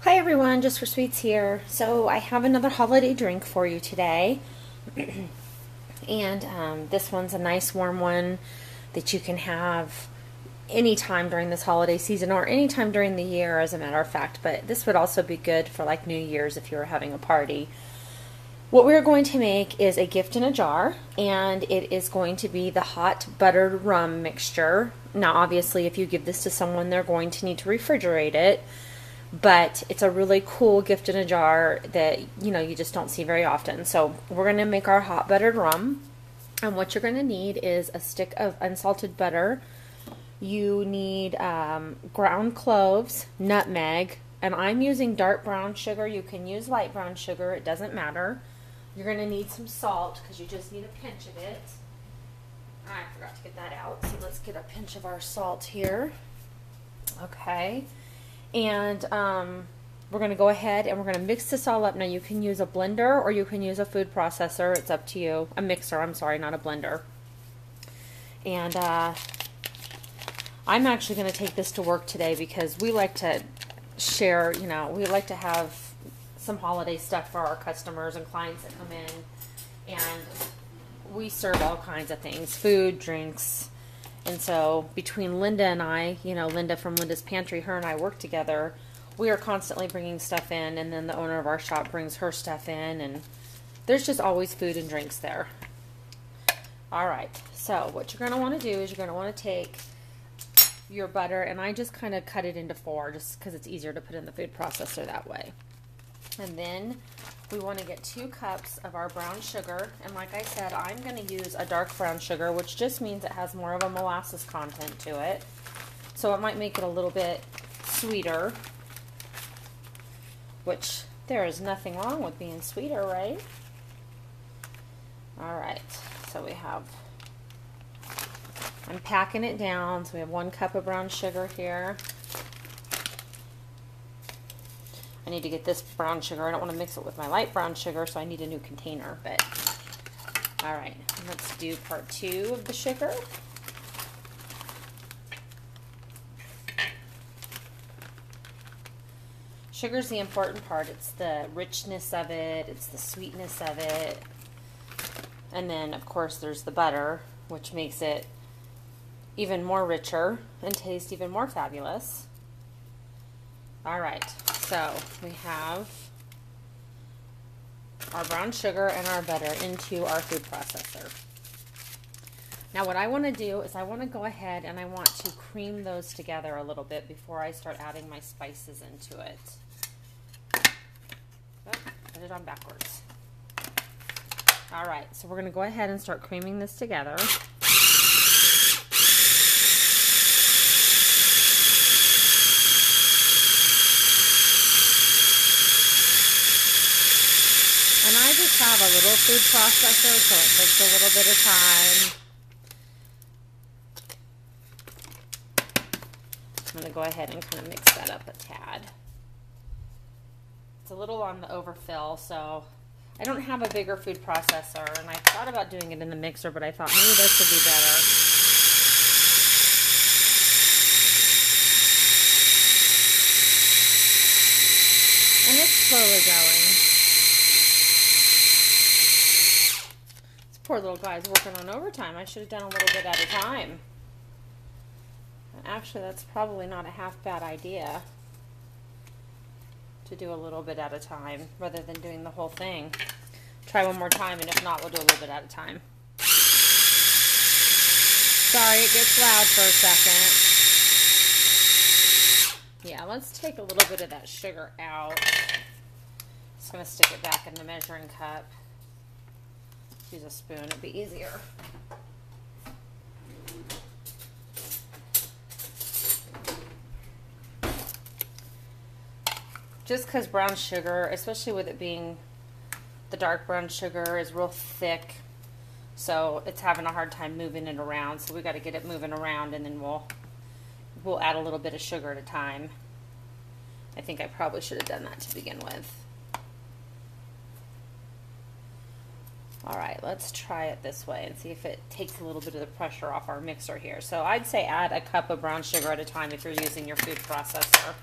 Hi everyone, Jus4SweetZ here. So I have another holiday drink for you today. And this one's a nice warm one that you can have anytime during this holiday season or anytime during the year, as a matter of fact. But this would also be good for like New Year's if you were having a party. What we're going to make is a gift in a jar, and it is going to be the hot buttered rum mixture. Now obviously if you give this to someone, they're going to need to refrigerate it. But it's a really cool gift in a jar that, you just don't see very often. So we're going to make our hot buttered rum. And what you're going to need is a stick of unsalted butter. You need ground cloves, nutmeg, and I'm using dark brown sugar. You can use light brown sugar. It doesn't matter. You're going to need some salt because you just need a pinch of it. I forgot to get that out. So let's get a pinch of our salt here. Okay. And we're going to go ahead and we're going to mix this all up. Now you can use a blender or you can use a food processor. It's up to you. A mixer, I'm sorry, not a blender. And I'm actually going to take this to work today because we like to share, we like to have some holiday stuff for our customers and clients that come in. And we serve all kinds of things, food, drinks. And so between Linda and I, Linda from Linda's Pantry, her and I work together. We are constantly bringing stuff in, and then the owner of our shop brings her stuff in, and there's just always food and drinks there. All right, so what you're going to want to do is you're going to want to take your butter, and I just kind of cut it into 4 just because it's easier to put in the food processor that way. And then we want to get 2 cups of our brown sugar, and like I said, I'm going to use a dark brown sugar, which just means it has more of a molasses content to it. So it might make it a little bit sweeter, which there is nothing wrong with being sweeter, right? All right, so I'm packing it down, so we have 1 cup of brown sugar here. I need to get this brown sugar. I don't want to mix it with my light brown sugar, so I need a new container. But all right, let's do part 2 of the sugar. Sugar's the important part. It's the richness of it. It's the sweetness of it. And then, of course, there's the butter, which makes it even more richer and taste even more fabulous. All right. So we have our brown sugar and our butter into our food processor. Now what I want to do is I want to go ahead and I want to cream those together a little bit before I start adding my spices into it. Oh, put it on backwards. All right, so we're going to go ahead and start creaming this together. And I just have a little food processor, so it takes a little bit of time. I'm going to go ahead and kind of mix that up a tad. It's a little on the overfill, so I don't have a bigger food processor, and I thought about doing it in the mixer, but I thought maybe this would be better. And it's slowly going. Poor little guy's working on overtime. I should have done a little bit at a time. Actually, that's probably not a half bad idea to do a little bit at a time rather than doing the whole thing. Try one more time, and if not, we'll do a little bit at a time. Sorry, it gets loud for a second. Yeah, let's take a little bit of that sugar out. Just going to stick it back in the measuring cup. Use a spoon, it'd be easier. Just because brown sugar, especially with it being the dark brown sugar, is real thick, so it's having a hard time moving it around. So we got to get it moving around, and then we'll add a little bit of sugar at a time. I think I probably should have done that to begin with. All right, let's try it this way and see if it takes a little bit of the pressure off our mixer here. So I'd say add 1 cup of brown sugar at a time if you're using your food processor.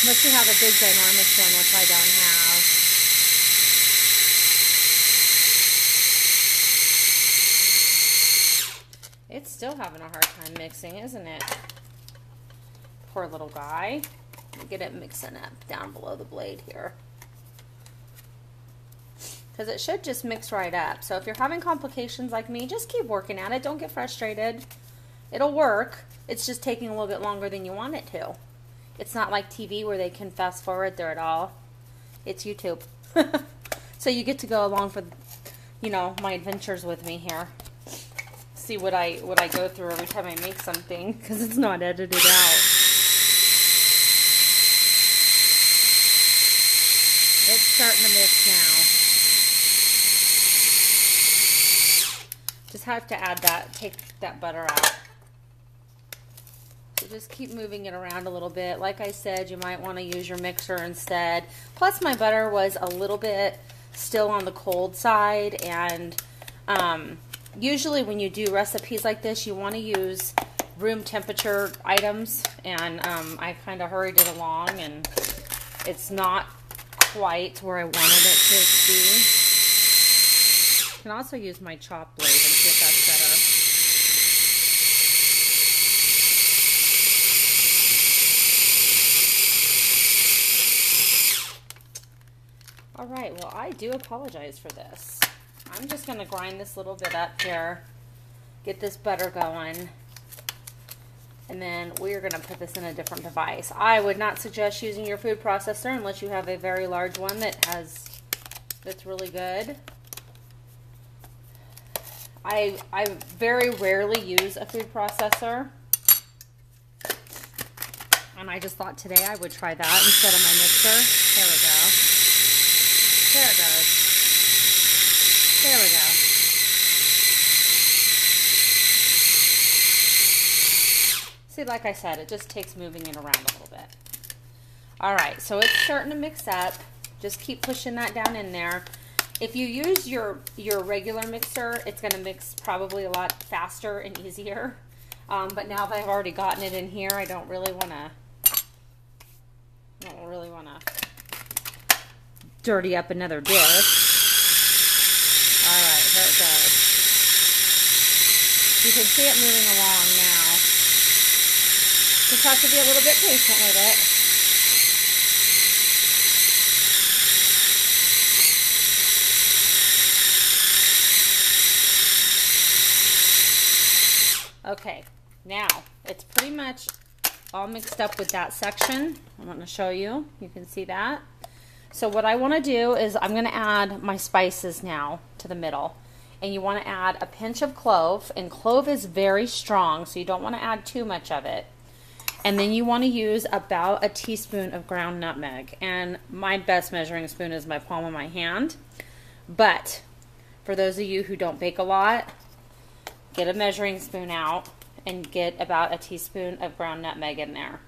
Unless you have a big ginormous one, which I don't have. It's still having a hard time mixing, isn't it? Poor little guy. Let me get it mixing up down below the blade here. Because it should just mix right up. So if you're having complications like me, just keep working at it. Don't get frustrated. It'll work. It's just taking a little bit longer than you want it to. It's not like TV where they can fast forward through it all. It's YouTube. So you get to go along for, you know, my adventures with me here. See what I go through every time I make something, because it's not edited out. It's starting to mix now. Just have to add that, take that butter out. So just keep moving it around a little bit. Like I said, you might want to use your mixer instead. Plus my butter was a little bit still on the cold side, and usually when you do recipes like this, you want to use room temperature items, and I kind of hurried it along, and it's not quite where I wanted it to be. I can also use my chop blade and see if that's better. All right, well, I do apologize for this. I'm just going to grind this little bit up here, get this butter going, and then we're going to put this in a different device. I would not suggest using your food processor unless you have a very large one that's really good. I very rarely use a food processor, and I just thought today I would try that instead of my mixer. There we go. There it goes. There we go. See, like I said, it just takes moving it around a little bit. All right, so it's starting to mix up. Just keep pushing that down in there. If you use your regular mixer, it's going to mix probably a lot faster and easier. But now that I've already gotten it in here, I don't really want to dirty up another dish. All right, here it goes. You can see it moving along now. Just have to be a little bit patient with it. Okay, now it's pretty much all mixed up with that section. I want to show you. You can see that. So what I want to do is I'm going to add my spices now to the middle. And you want to add a pinch of clove. And clove is very strong, so you don't want to add too much of it. And then you want to use about a teaspoon of ground nutmeg. And my best measuring spoon is my palm of my hand. But for those of you who don't bake a lot, get a measuring spoon out and get about a teaspoon of ground nutmeg in there.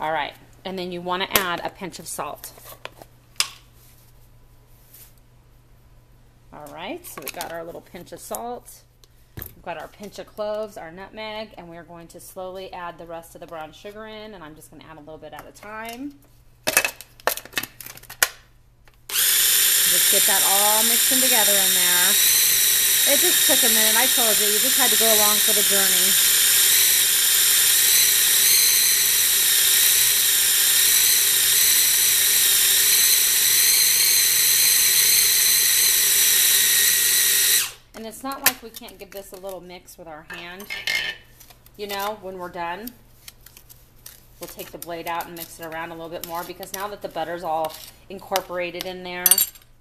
All right, and then you want to add a pinch of salt. All right, so we've got our little pinch of salt. We've got our pinch of cloves, our nutmeg, and we're going to slowly add the rest of the brown sugar in, and I'm just going to add a little bit at a time. Just get that all mixing together in there. It just took a minute. I told you, you just had to go along for the journey. And it's not like we can't give this a little mix with our hand. You know, when we're done, we'll take the blade out and mix it around a little bit more, because now that the butter's all incorporated in there,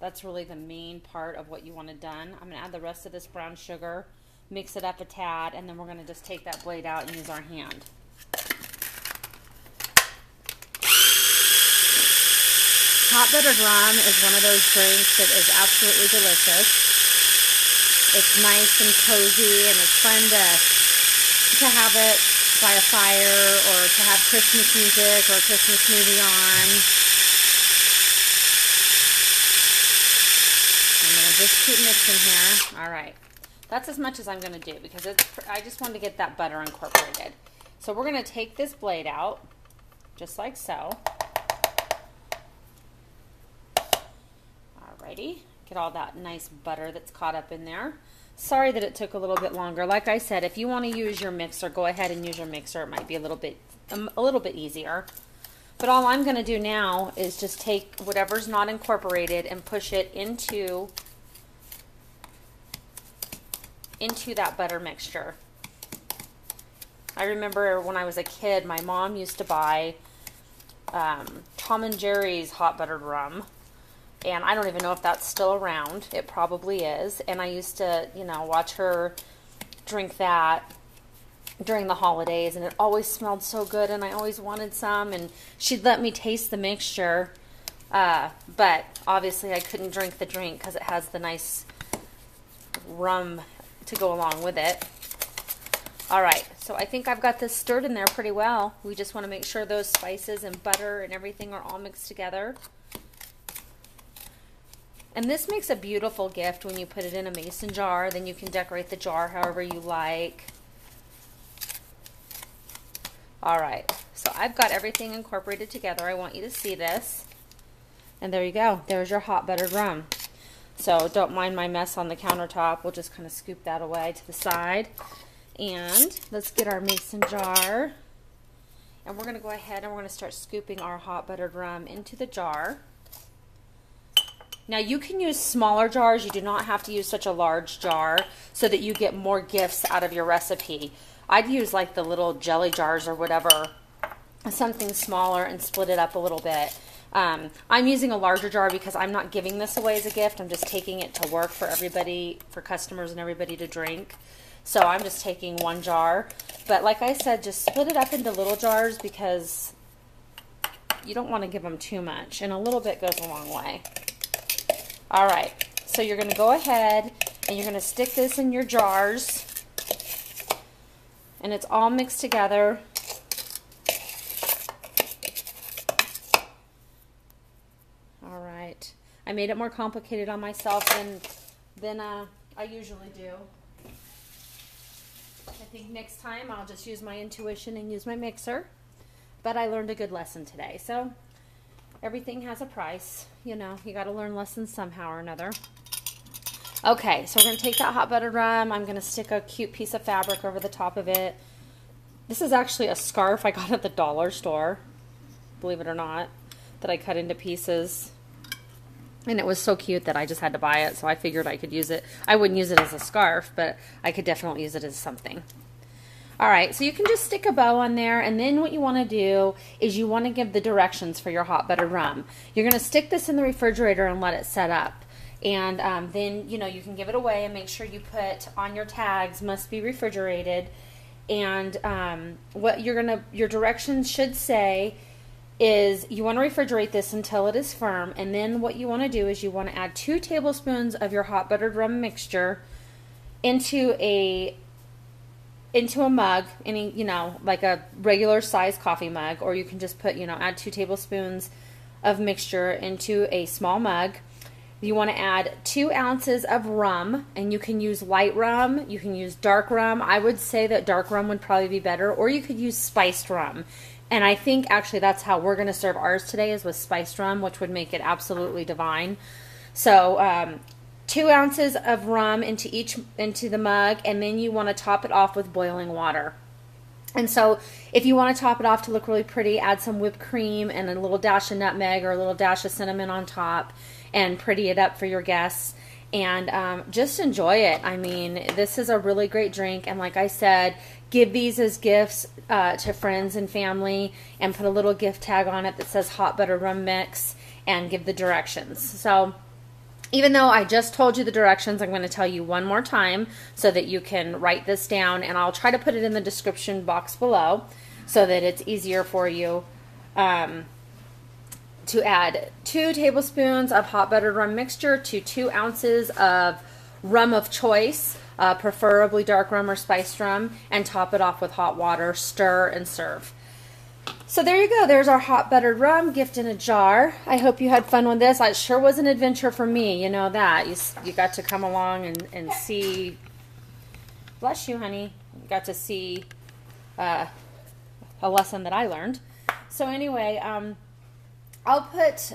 that's really the main part of what you want it done. I'm going to add the rest of this brown sugar, mix it up a tad, and then we're going to just take that blade out and use our hand. Hot buttered rum is one of those drinks that is absolutely delicious. It's nice and cozy, and it's fun to have it by a fire, or to have Christmas music or a Christmas movie on. Just keep mixing here. All right, that's as much as I'm going to do, because I just want to get that butter incorporated. So we're going to take this blade out, just like so. Alrighty, get all that nice butter that's caught up in there. Sorry that it took a little bit longer. Like I said, if you want to use your mixer, go ahead and use your mixer. It might be a little bit easier. But all I'm going to do now is just take whatever's not incorporated and push it into that butter mixture. I remember when I was a kid, my mom used to buy Tom and Jerry's hot buttered rum. And I don't even know if that's still around. It probably is. And I used to, you know, watch her drink that during the holidays. And it always smelled so good. And I always wanted some. And she'd let me taste the mixture. But obviously I couldn't drink the drink because it has the nice rum to go along with it. All right. So I think I've got this stirred in there pretty well. We just want to make sure those spices and butter and everything are all mixed together. And this makes a beautiful gift when you put it in a mason jar. Then you can decorate the jar however you like. All right, so I've got everything incorporated together. I want you to see this. And there you go. There's your hot buttered rum. So don't mind my mess on the countertop. We'll just kind of scoop that away to the side. And let's get our mason jar. And we're going to go ahead and we're going to start scooping our hot buttered rum into the jar. Now you can use smaller jars. You do not have to use such a large jar so that you get more gifts out of your recipe. I'd use like the little jelly jars or whatever, something smaller, and split it up a little bit. I'm using a larger jar because I'm not giving this away as a gift. I'm just taking it to work for everybody, for customers and everybody to drink. So I'm just taking one jar. But like I said, just split it up into little jars because you don't want to give them too much. And a little bit goes a long way. All right, so you're going to go ahead and you're going to stick this in your jars, and it's all mixed together. All right, I made it more complicated on myself than I usually do. I think next time I'll just use my intuition and use my mixer, but I learned a good lesson today, so everything has a price. You know, you got to learn lessons somehow or another. Okay, so we're going to take that hot buttered rum. I'm going to stick a cute piece of fabric over the top of it. This is actually a scarf I got at the dollar store, believe it or not, that I cut into pieces. And it was so cute that I just had to buy it, so I figured I could use it. I wouldn't use it as a scarf, but I could definitely use it as something. All right, so you can just stick a bow on there, and then what you want to do is you want to give the directions for your hot buttered rum. You're going to stick this in the refrigerator and let it set up. And then, you know, you can give it away and make sure you put on your tags, must be refrigerated. And what your directions should say is you want to refrigerate this until it is firm. And then what you want to do is you want to add 2 tablespoons of your hot buttered rum mixture into a mug, any, you know, like a regular size coffee mug, or you can just put, you know, add 2 tablespoons of mixture into a small mug. You want to add 2 ounces of rum, and you can use light rum, you can use dark rum. I would say that dark rum would probably be better, or you could use spiced rum. And I think actually that's how we're going to serve ours today, is with spiced rum, which would make it absolutely divine. So 2 ounces of rum into the mug, and then you want to top it off with boiling water. And so if you want to top it off to look really pretty, add some whipped cream and a little dash of nutmeg or a little dash of cinnamon on top and pretty it up for your guests. And just enjoy it. I mean, this is a really great drink. And like I said, give these as gifts to friends and family, and put a little gift tag on it that says hot butter rum mix, and give the directions. So even though I just told you the directions, I'm going to tell you one more time so that you can write this down, and I'll try to put it in the description box below so that it's easier for you to add 2 tablespoons of hot buttered rum mixture to 2 ounces of rum of choice, preferably dark rum or spiced rum, and top it off with hot water, stir, and serve. So there you go. There's our hot buttered rum gift in a jar. I hope you had fun with this. It sure was an adventure for me. You know that. You got to come along and see. Bless you, honey. You got to see a lesson that I learned. So anyway, I'll put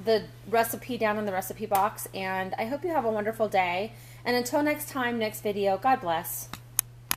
the recipe down in the recipe box, and I hope you have a wonderful day. And until next time, next video, God bless.